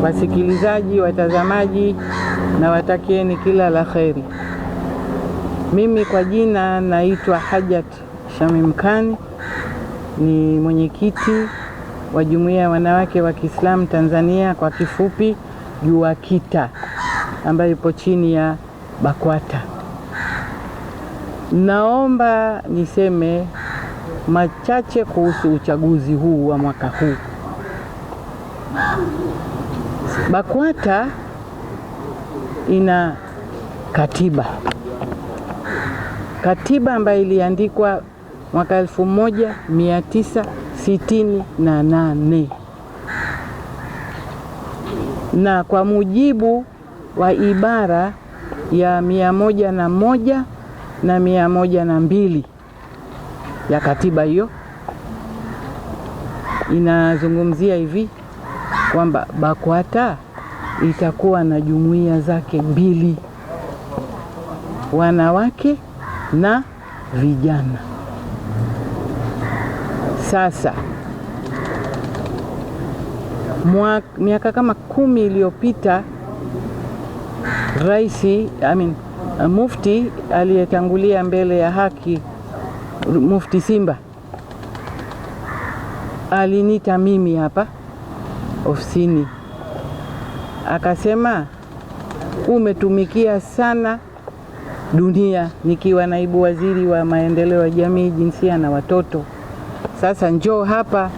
wasikilizaji, watazamaji, na watakieni kila la kheri. Mimi kwa jina naitwa Hajat Shamim Khan, ni mwenyekiti wa Jumuiya ya Wanawake wa Kiislamu Tanzania, kwa kifupi JUWAKITA, ambayo ipo chini ya BAKWATA. Naomba niseme machache kuhusu uchaguzi huu wa mwaka huu. BAKWATA ina katiba ambayo iliandikwa mwaka 1968, na kwa mujibu wa ibara ya 101 na 102 ya katiba hiyo inazungumzia hivi kwamba BAKWATA itakuwa na jumuiya zake mbili, wanawake na vijana. Sasa miaka kama 10 iliyopita, mufti aliyetangulia mbele ya haki, Mufti Simba, alinita mimi hapa ofisini, akasema umetumikia sana dunia nikiwa naibu waziri wa maendeleo ya jamii, jinsia na watoto. Sasa njoo hapa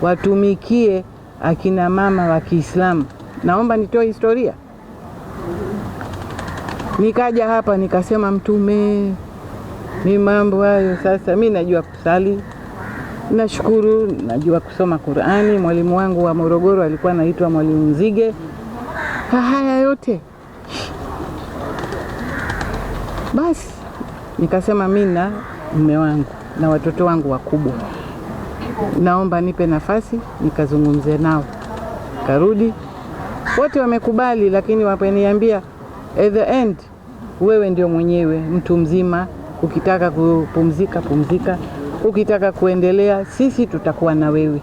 watumikie akina mama wa Kiislamu. Naomba nitoe historia. Nikaja hapa nikasema, Mtume, ni mambo hayo. Sasa mimi najua kusali, nashukuru, najua kusoma Qur'ani. Mwalimu wangu wa Morogoro alikuwa anaitwa Mwalimu Nzige. Haya yote basi nikasema, mimi na mume wangu na watoto wangu wakubwa, naomba nipe nafasi nikazungumze nao. Karudi, wote wamekubali, lakini wapeniambia at the end, wewe ndio mwenyewe mtu mzima, ukitaka kupumzika pumzika, ukitaka kuendelea sisi tutakuwa na wewe.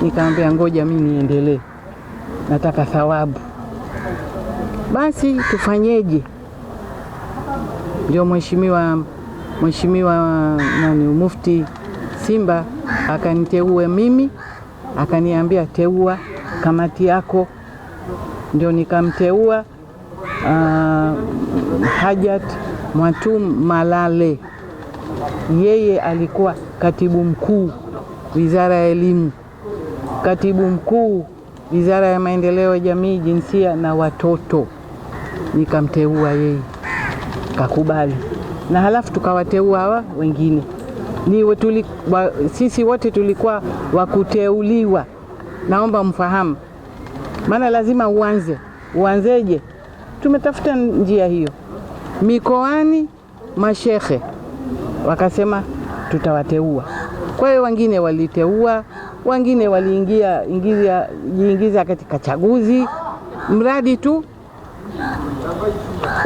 Nikamwambia ngoja mimi niendelee, nataka thawabu. Basi tufanyeje? Ndio mheshimiwa Mufti Simba akaniteue mimi, akaniambia teua kamati yako. Ndio nikamteua Hajat Mwatum Malale. Yeye alikuwa katibu mkuu Wizara ya Elimu, katibu mkuu Wizara ya Maendeleo ya Jamii, Jinsia na Watoto. Nikamteua yeye, kakubali, na halafu tukawateua hawa wengine. Sisi wote tulikuwa wakuteuliwa. Naomba mfahamu, maana lazima uanzeje? Tumetafuta njia hiyo mikoani, mashehe wakasema tutawateua. Kwa hiyo wengine waliteua, wengine waliingiza katika chaguzi, mradi tu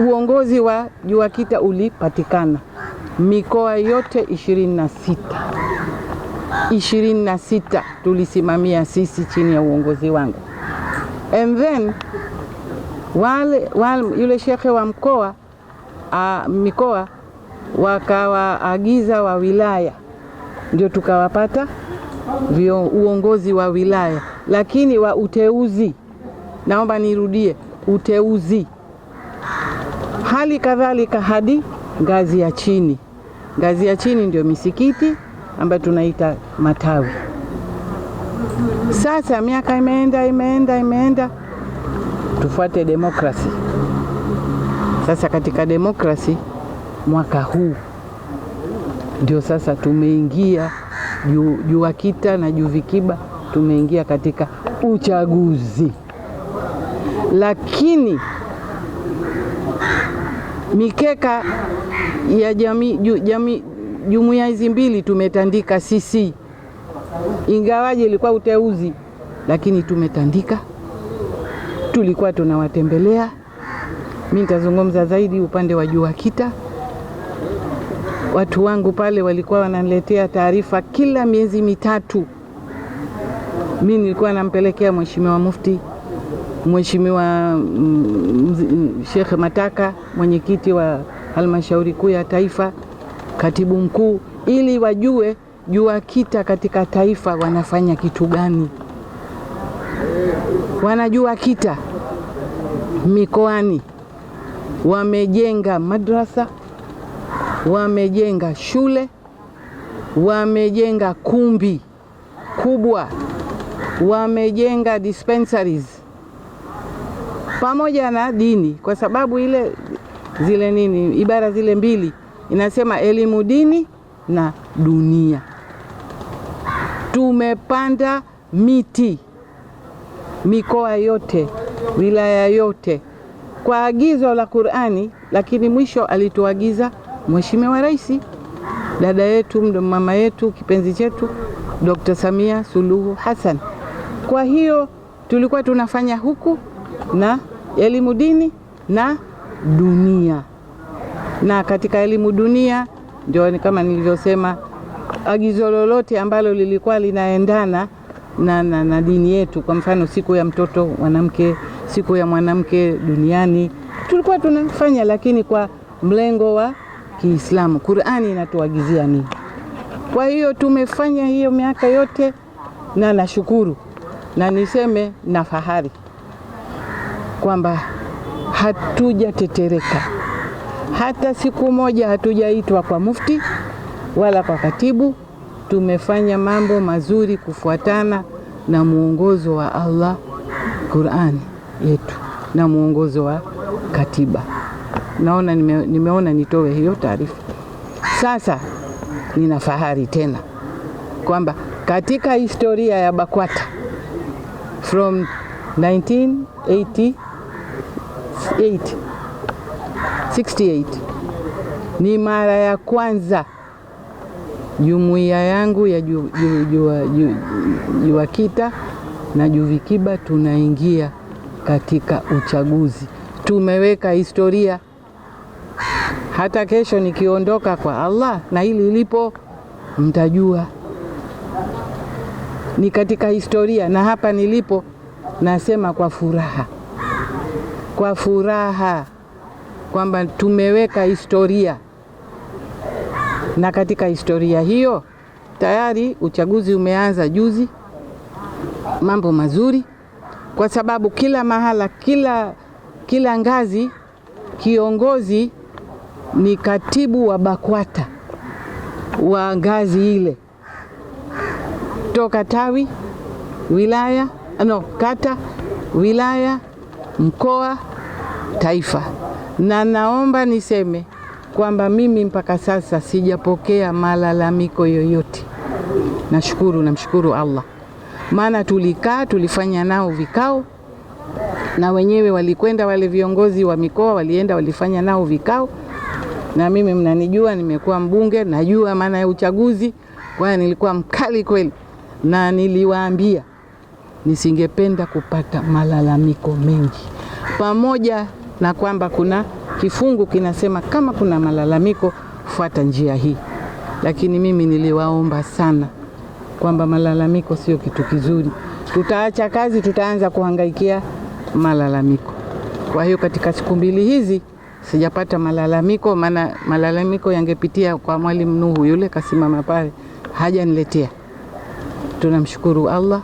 uongozi wa JUWAKITA ulipatikana. Mikoa yote 26 tulisimamia sisi chini ya uongozi wangu. And then yule shekhe wa mikoa wakawaagiza wa wilaya, ndio tukawapata uongozi wa wilaya, lakini wa uteuzi, naomba nirudie, uteuzi. Hali kadhalika hadi ngazi ya chini. Ngazi ya chini ndio misikiti ambayo tunaita matawi. Sasa miaka imeenda, tufuate demokrasi. Sasa katika demokrasi mwaka huu ndio sasa tumeingia JUWAKITA na JUVIKIBA, tumeingia katika uchaguzi. Lakini mikeka ya jumuiya hizi mbili tumetandika sisi, ingawaje ilikuwa uteuzi, lakini tumetandika. Tulikuwa tunawatembelea. Mimi nitazungumza zaidi upande wa JUWAKITA. Watu wangu pale walikuwa wananiletea taarifa kila miezi mitatu. Mimi nilikuwa nampelekea Mheshimiwa Mufti Mheshimiwa Sheikh Mataka, mwenyekiti wa halmashauri kuu ya taifa, katibu mkuu, ili wajue JUAKITA katika taifa wanafanya kitu gani. JUAKITA mikoani wamejenga madrasa, wamejenga shule, wamejenga kumbi kubwa, wamejenga dispensaries pamoja na dini, kwa sababu ibara zile mbili inasema elimu dini na dunia. Tumepanda miti mikoa yote, wilaya yote kwa agizo la Qur'ani, lakini mwisho alituagiza Mheshimiwa Rais, dada yetu, mama yetu, kipenzi chetu Dr. Samia Suluhu Hassan. Kwa hiyo tulikuwa tunafanya huku na elimu dini na dunia. Na katika elimu dunia ndio kama nilivyosema, agizo lolote ambalo lilikuwa linaendana na dini yetu, kwa mfano siku ya mtoto mwanamke, siku ya mwanamke duniani, tulikuwa tunafanya, lakini kwa mlengo wa Kiislamu. Qur'ani inatuagizia nini? Kwa hiyo tumefanya hiyo miaka yote, na nashukuru na niseme na fahari kwamba hatujatetereka. Hata siku moja hatujaitwa kwa mufti wala kwa katibu. Tumefanya mambo mazuri kufuatana na muongozo wa Allah, Qur'ani yetu, na muongozo wa katiba. Nimeona nitoe hiyo taarifa. Sasa nina fahari tena kwamba katika historia ya BAKWATA from 1968 ni mara ya kwanza jumuiya yangu ya JUAKITA na JUVIKIBA tunaingia katika uchaguzi. Tumeweka historia. Hata kesho nikiondoka kwa Allah na hili lipo, mtajua ni katika historia. Na hapa nilipo nasema kwa furaha kwamba tumeweka historia, na katika historia hiyo tayari uchaguzi umeanza juzi. Mambo mazuri, kwa sababu kila mahala, kila ngazi kiongozi ni katibu wa BAKWATA wa ngazi ile, toka tawi, wilaya, kata, wilaya, mkoa, taifa. Na naomba niseme kwamba mimi mpaka sasa sijapokea malalamiko yoyote. Namshukuru Allah, maana tulifanya nao vikao, na wenyewe walikwenda, wale viongozi wa mikoa walienda, walifanya nao vikao. Na mimi mnanijua, nimekuwa mbunge, najua maana ya uchaguzi, kwa nilikuwa mkali kweli, na niliwaambia nisingependa kupata malalamiko mengi, pamoja na kwamba kuna kifungu kinasema kama kuna malalamiko fuata njia hii. Lakini mimi niliwaomba sana kwamba malalamiko sio kitu kizuri. Tutaacha kazi, tutaanza kuhangaikia malalamiko. Kwa hiyo katika siku mbili hizi sijapata malalamiko, maana malalamiko yangepitia kwa Mwalimu Nuhu, yule kasimama pale, hajaniletea. Tunamshukuru Allah,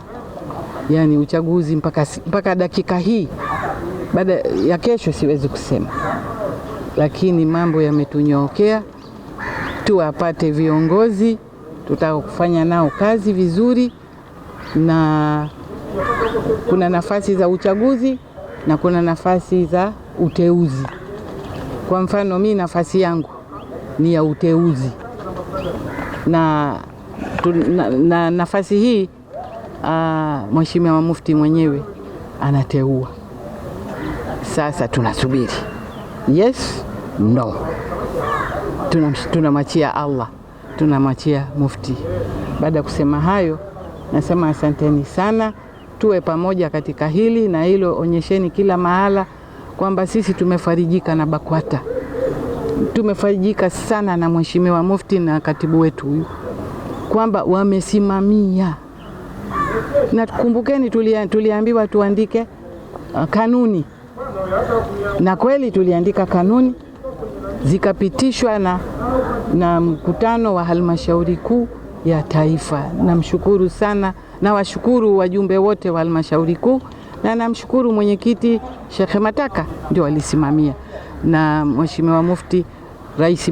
yani uchaguzi mpaka dakika hii, baada ya kesho siwezi kusema, lakini mambo yametunyookea. Tuwapate viongozi tutakufanya nao kazi vizuri, na kuna nafasi za uchaguzi na kuna nafasi za uteuzi. Kwa mfano mimi nafasi yangu ni ya uteuzi, na nafasi hii Mheshimiwa Mufti mwenyewe anateua. Sasa tunasubiri yes, no. Tunamwachia Allah, tunamwachia Mufti. Baada ya kusema hayo, nasema asanteni sana. Tuwe pamoja katika hili na hilo. Onyesheni kila mahala kwamba sisi tumefarijika na BAKWATA, tumefarijika sana na Mheshimiwa Mufti na katibu wetu huyu, kwamba wamesimamia. Na kumbukeni, tuliambiwa tuandike kanuni, na kweli tuliandika kanuni zikapitishwa na mkutano wa halmashauri kuu ya taifa. Namshukuru sana, na washukuru wajumbe wote wa halmashauri kuu, na namshukuru mwenyekiti Sheikh Mataka ndio alisimamia, na Mheshimiwa Mufti Rais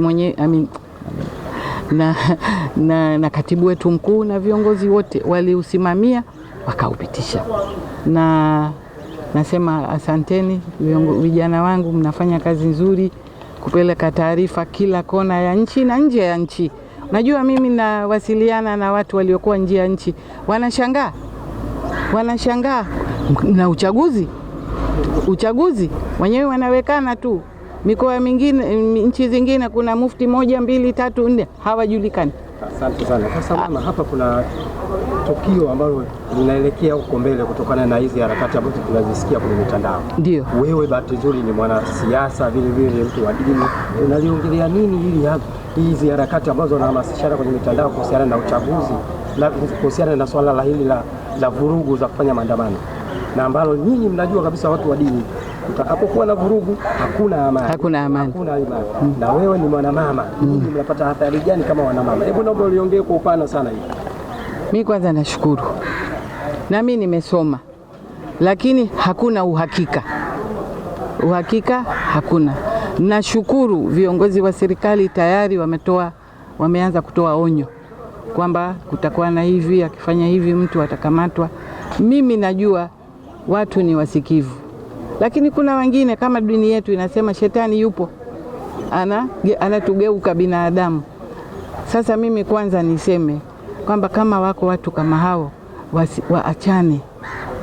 na katibu wetu mkuu na viongozi wote waliusimamia wakaupitisha. Na nasema asanteni vijana wangu, mnafanya kazi nzuri kupeleka taarifa kila kona ya nchi na nje ya nchi. Najua mimi nawasiliana na watu waliokuwa nje ya nchi, wanashangaa na uchaguzi wenyewe wanawekana tu. Mikoa mingine, nchi zingine kuna mufti 1, 2, 3, 4 hawajulikani. Asante sana. Sasa mama, hapa kuna tukio ambalo linaelekea huko mbele kutokana na hizi harakati ambazo tunazisikia kwenye mitandao. Ndio. Wewe bahati nzuri ni mwanasiasa, vile vile mtu wa dini. Unaliongelea nini hizi harakati ambazo wanahamasishana kwenye mitandao kuhusiana na uchaguzi, na kuhusiana na swala hili la vurugu za kufanya maandamano, na ambalo nyinyi mnajua kabisa watu wa dini utakapokuwa na vurugu hakuna amani. Na wewe ni mwanamama, nyinyi mnapata athari gani kama wanamama? Hebu naomba uliongee kwa upana sana hivi. Mimi kwanza nashukuru, na mimi nimesoma, lakini hakuna uhakika hakuna. Nashukuru viongozi wa serikali tayari wameanza kutoa onyo kwamba kutakuwa na hivi, akifanya hivi mtu atakamatwa. Mimi najua watu ni wasikivu, lakini kuna wengine kama dini yetu inasema shetani yupo, anatugeuka binadamu. Sasa mimi kwanza niseme kwamba kama wako watu kama hao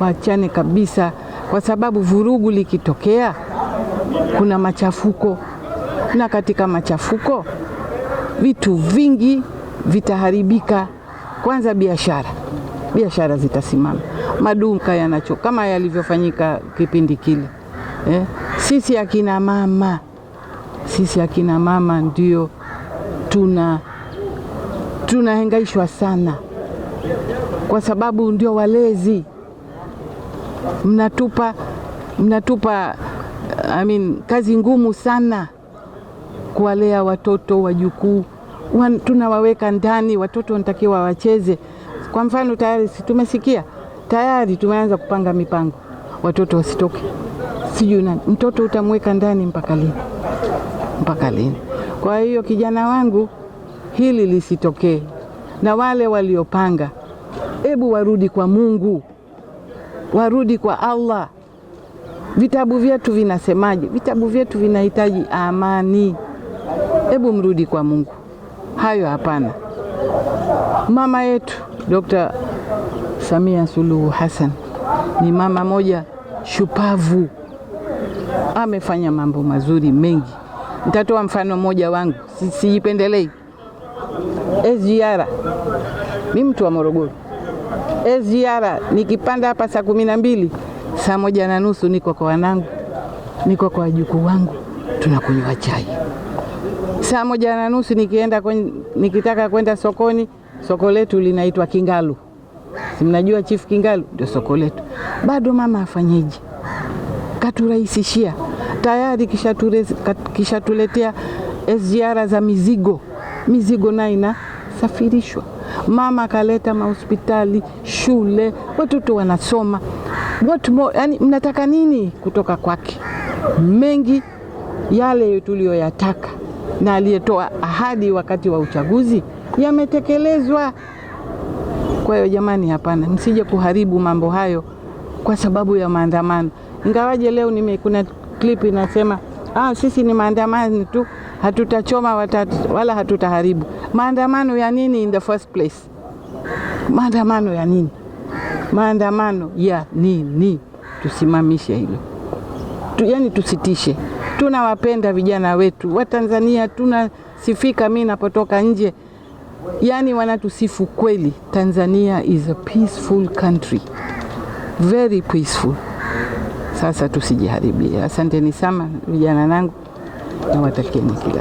waachane kabisa, kwa sababu vurugu likitokea kuna machafuko, na katika machafuko vitu vingi vitaharibika. Kwanza biashara zitasimama, maduka yanachoka kama yalivyofanyika kipindi kile. Sisi akina mama ndio tunahangaishwa sana, kwa sababu ndio walezi. Mnatupa kazi ngumu sana kuwalea watoto, wajukuu. Tunawaweka ndani, watoto wanatakiwa wacheze. Kwa mfano tayari tumesikia, tayari tumeanza kupanga mipango watoto wasitoke. Sijui nani mtoto utamweka ndani mpaka lini? Kwa hiyo kijana wangu, hili lisitokee, na wale waliopanga hebu warudi kwa Mungu, warudi kwa Allah. Vitabu vyetu vinasemaje? Vitabu vyetu vinahitaji amani. Hebu mrudi kwa Mungu. Hayo hapana. Mama yetu Dr. Samia Suluhu Hassan ni mama moja shupavu, amefanya mambo mazuri mengi. Nitatoa mfano mmoja wangu, sijipendelei. SGR, mimi mtu wa Morogoro. SGR nikipanda hapa saa 12, saa 1:30 niko kwa wanangu, niko kwa wajukuu wangu, tunakunywa chai. Saa 1:30 nikitaka kwenda sokoni, soko letu linaitwa Kingalu. Si mnajua Chief Kingalu? Ndio soko letu. Bado mama afanyeje? Katurahisishia. Tayari kishatuletea SGR za mizigo na inasafirishwa. Mama kaleta mahospitali, shule, watoto wanasoma. What more? Yani mnataka nini kutoka kwake? Mengi yale tuliyoyataka na aliyetoa ahadi wakati wa uchaguzi yametekelezwa. Kwa hiyo jamani, hapana, msije kuharibu mambo hayo kwa sababu ya maandamano. Ingawaje leo kuna clip inasema sisi ni maandamano tu, hatutachoma wala hatutaharibu. Maandamano ya nini in the first place? Maandamano ya nini? Maandamano ya nini? Tusimamishe hilo. Yani tusitishe. Tunawapenda vijana wetu wa Tanzania, tunasifika. Mimi napotoka nje, yani wanatusifu kweli. Tanzania is a peaceful country, very peaceful. Sasa tusijiharibie. Asanteni sana vijana nangu, na watakieni kila